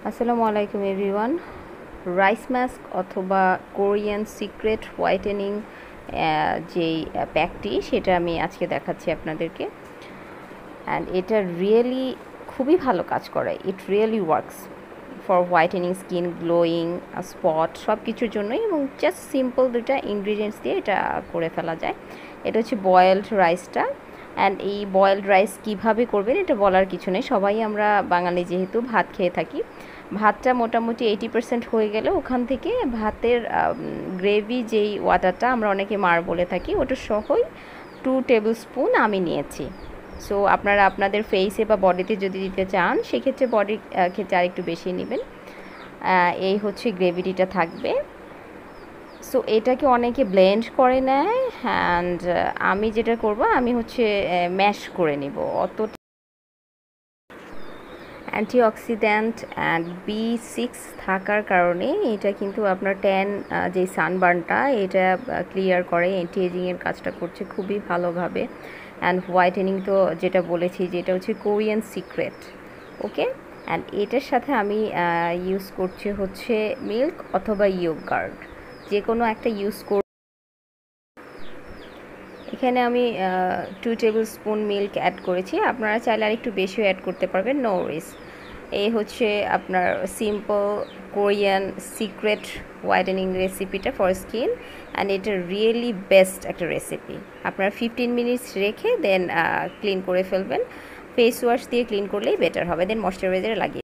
আসসালামু আলাইকুম everyone. Rice mask অথবা কোরিয়ান সিক্রেট হোয়াইটেনিং যেই প্যাকটি সেটা আমি আজকে দেখাচ্ছি আপনাদেরকে। অ্যান্ড এটা রিয়েলি খুবই ভালো কাজ করে। It really works for whitening skin, glowing, spot সব কিছুর জন্যই, এবং জাস্ট সিম্পল দুটা ইনগ্রিডিয়েন্টস দিয়ে এটা করে ফেলা যায়। এটা হচ্ছে বয়েলড রাইসটা। অ্যান্ড এই বয়েলড রাইস কীভাবে করবেন এটা বলার কিছু নেই, সবাই আমরা বাঙালি যেহেতু ভাত খেয়ে থাকি। ভাতটা মোটামুটি 80% হয়ে গেলে ওখান থেকে ভাতের গ্রেভি যেই ওয়াটারটা আমরা অনেকে মার বলে থাকি ওটা সহই 2 টেবিল স্পুন আমি নিয়েছি। সো আপনারা আপনাদের ফেসে বা বডিতে যদি দিতে চান সেক্ষেত্রে বডির ক্ষেত্রে আর একটু বেশি নেবেন। এই হচ্ছে গ্রেভিটা থাকবে। সো এটাকে অনেকে ব্লেন্ড করে নেয়, অ্যান্ড আমি যেটা করব আমি হচ্ছে ম্যাশ করে নিব। অত অ্যান্টিঅক্সিডেন্ট অ্যান্ড B6 থাকার কারণে এটা কিন্তু আপনার ট্যান যে সানবার্নটা এটা ক্লিয়ার করে, অ্যান্টি এজিংয়ের কাজটা করছে খুবই ভালোভাবে। অ্যান্ড হোয়াইটেনিং তো যেটা বলেছি যেটা হচ্ছে কোরিয়ান সিক্রেট। ওকে, অ্যান্ড এটার সাথে আমি ইউজ করছি হচ্ছে মিল্ক অথবা ইয়োগার্ট, যে কোনো একটা ইউজ কর। এখানে আমি 2 টেবিল স্পুন মিল্ক অ্যাড করেছি, আপনারা চাইলে আর একটু বেশিও অ্যাড করতে পারবেন, নো ওয়ারিস। এই হচ্ছে আপনার সিম্পল কোরিয়ান সিক্রেট হোয়াইটেনিং রেসিপিটা ফর স্কিন, অ্যান্ড এটা রিয়েলি বেস্ট একটা রেসিপি। আপনারা 15 মিনিটস রেখে দেন ক্লিন করে ফেলবেন। ফেস ওয়াশ দিয়ে ক্লিন করলেই বেটার হবে, দেন ময়শ্চারাইজার লাগিয়ে